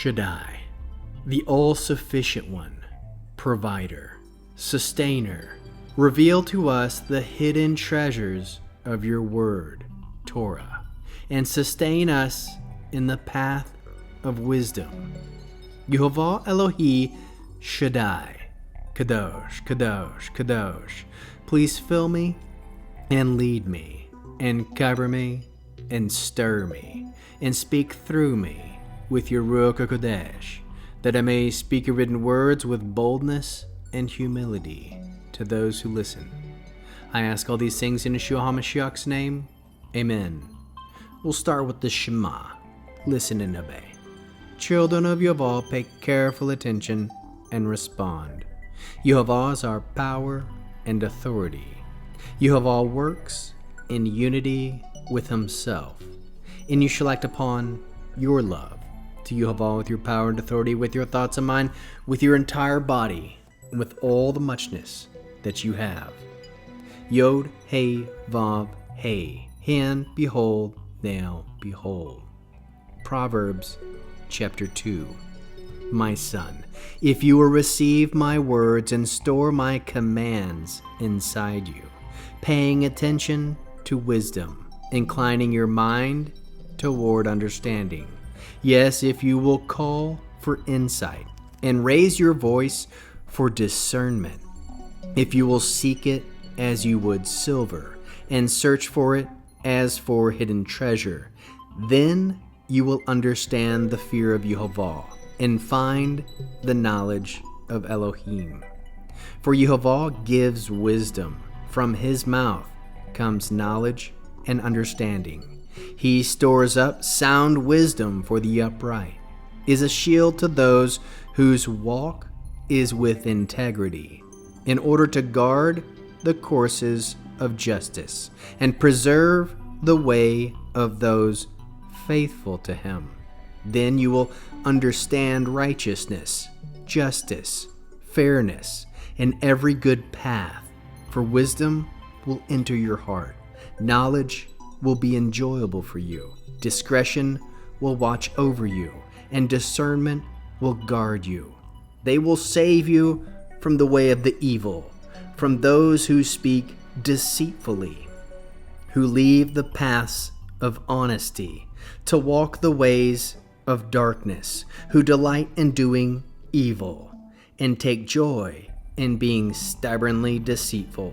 Shaddai, the all-sufficient one, provider, sustainer, reveal to us the hidden treasures of your word, Torah, and sustain us in the path of wisdom. Yehovah Elohi Shaddai, Kadosh, Kadosh, Kadosh, please fill me and lead me and cover me and stir me and speak through me with your Ruach HaKodesh, that I may speak your written words with boldness and humility to those who listen. I ask all these things in Yeshua HaMashiach's name. Amen. We'll start with the Shema. Listen and obey. Children of Yehovah, pay careful attention and respond. Yehovah is our power and authority. Yehovah works in unity with himself. And you shall act upon your love to Yehovah with your power and authority, with your thoughts and mind, with your entire body, and with all the muchness that you have. Yod, Hey, Vav, Hey. Hand, behold, now, behold. Proverbs chapter 2. My son, if you will receive my words and store my commands inside you, paying attention to wisdom, inclining your mind toward understanding. Yes, if you will call for insight and raise your voice for discernment, if you will seek it as you would silver and search for it as for hidden treasure, then you will understand the fear of Yehovah and find the knowledge of Elohim. For Yehovah gives wisdom. From his mouth comes knowledge and understanding. He stores up sound wisdom for the upright, is a shield to those whose walk is with integrity, in order to guard the courses of justice and preserve the way of those faithful to him. Then you will understand righteousness, justice, fairness, and every good path, for wisdom will enter your heart. Knowledge will be enjoyable for you. Discretion will watch over you, and discernment will guard you. They will save you from the way of the evil, from those who speak deceitfully, who leave the paths of honesty to walk the ways of darkness, who delight in doing evil and take joy in being stubbornly deceitful,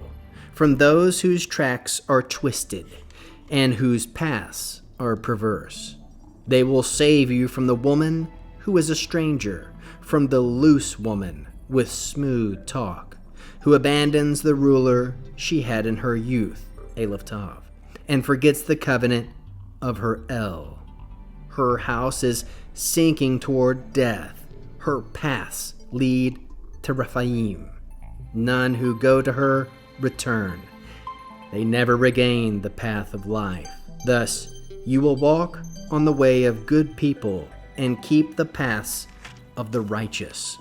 from those whose tracks are twisted and whose paths are perverse. They will save you from the woman who is a stranger, from the loose woman with smooth talk, who abandons the ruler she had in her youth, Aleph Tav, and forgets the covenant of her El. Her house is sinking toward death. Her paths lead to Rephaim. None who go to her return. They never regain the path of life. Thus, you will walk on the way of good people and keep the paths of the righteous.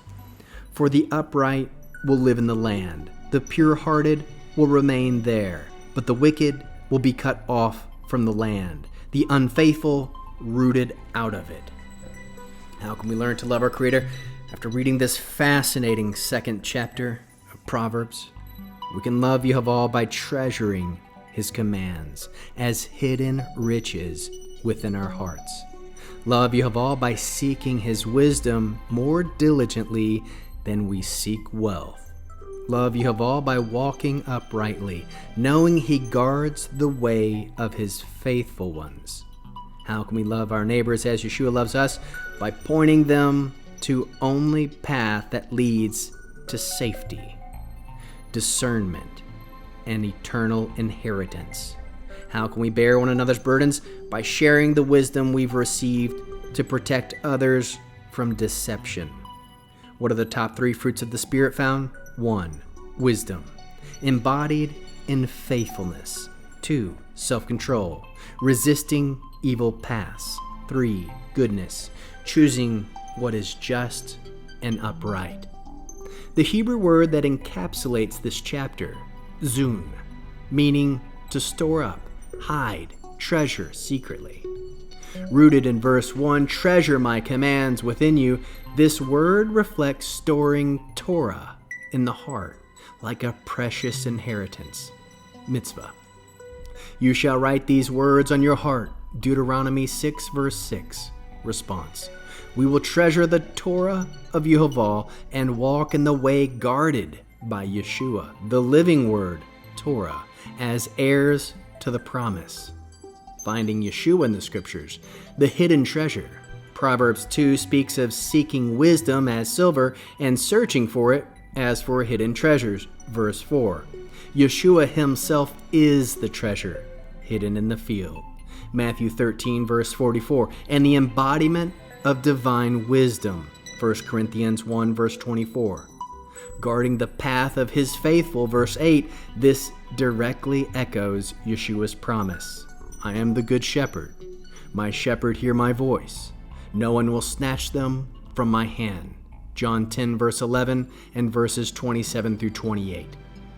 For the upright will live in the land. The pure-hearted will remain there, but the wicked will be cut off from the land, the unfaithful rooted out of it. How can we learn to love our Creator? After reading this fascinating second chapter of Proverbs, we can love Yehovah by treasuring his commands as hidden riches within our hearts. Love Yehovah by seeking his wisdom more diligently than we seek wealth. Love Yehovah by walking uprightly, knowing he guards the way of his faithful ones. How can we love our neighbors as Yeshua loves us? By pointing them to only path that leads to safety, discernment, and eternal inheritance. How can we bear one another's burdens? By sharing the wisdom we've received to protect others from deception. What are the top 3 fruits of the Spirit found? 1. Wisdom, embodied in faithfulness. 2. Self-control, resisting evil paths. 3. Goodness, choosing what is just and upright. The Hebrew word that encapsulates this chapter, zun, meaning to store up, hide, treasure secretly. Rooted in verse 1, treasure my commands within you. This word reflects storing Torah in the heart like a precious inheritance. Mitzvah. You shall write these words on your heart. Deuteronomy 6 verse 6. Response. We will treasure the Torah of Yehovah and walk in the way guarded by Yeshua, the living word, Torah, as heirs to the promise. Finding Yeshua in the scriptures, the hidden treasure. Proverbs 2 speaks of seeking wisdom as silver and searching for it as for hidden treasures. Verse 4. Yeshua himself is the treasure hidden in the field. Matthew 13 verse 44. And the embodiment of divine wisdom. 1 Corinthians 1 verse 24. Guarding the path of his faithful. Verse 8. This directly echoes Yeshua's promise. I am the good shepherd. My shepherd hear my voice. No one will snatch them from my hand. John 10 verse 11 and verses 27 through 28.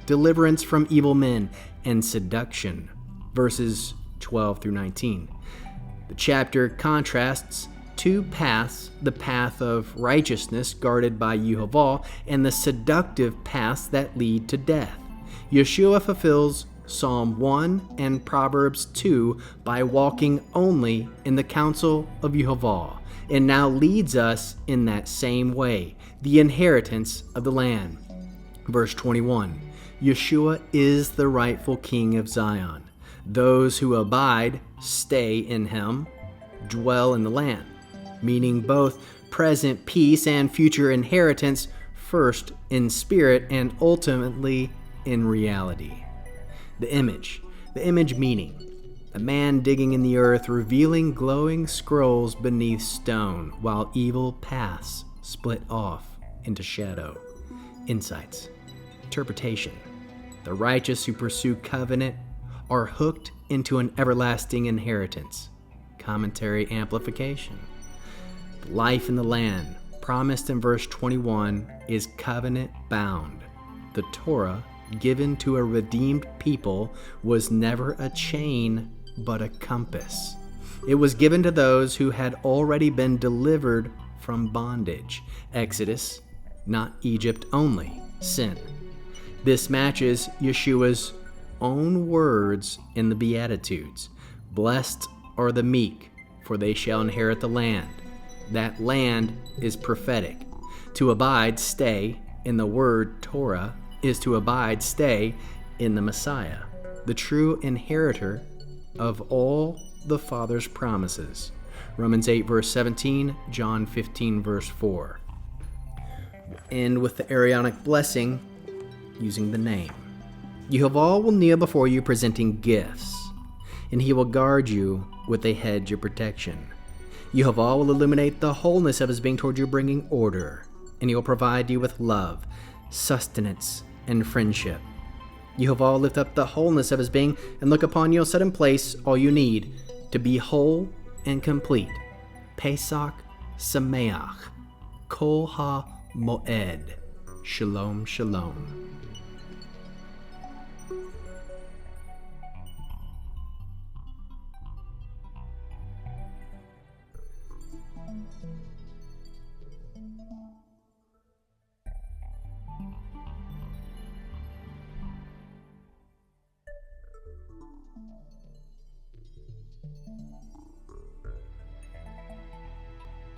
Deliverance from evil men and seduction. Verses 12 through 19. The chapter contrasts two paths, the path of righteousness guarded by Yehovah and the seductive paths that lead to death. Yeshua fulfills Psalm 1 and Proverbs 2 by walking only in the counsel of Yehovah, and now leads us in that same way, the inheritance of the land. Verse 21, Yeshua is the rightful king of Zion. Those who abide, stay in him, dwell in the land, meaning both present peace and future inheritance, first in spirit and ultimately in reality. The image meaning a man digging in the earth, revealing glowing scrolls beneath stone, while evil paths split off into shadow. Insights. Interpretation. The righteous who pursue covenant are hooked into an everlasting inheritance. Commentary amplification. Life in the land, promised in verse 21, is covenant bound. The Torah, given to a redeemed people, was never a chain but a compass. It was given to those who had already been delivered from bondage. Exodus, not Egypt only, sin. This matches Yeshua's own words in the Beatitudes. Blessed are the meek, for they shall inherit the land. That land is prophetic. To abide, stay, in the word Torah, is to abide, stay, in the Messiah, the true inheritor of all the Father's promises. Romans 8 verse 17, John 15 verse 4. We'll end with the Aaronic blessing using the name. Yehovah will kneel before you presenting gifts, and he will guard you with a hedge of protection. Yehovah will illuminate the wholeness of his being toward you, bringing order, and he will provide you with love, sustenance, and friendship. Yehovah will lift up the wholeness of his being and look upon you and set in place all you need to be whole and complete. Pesach Sameach, Kol Ha-Moed. Shalom, shalom.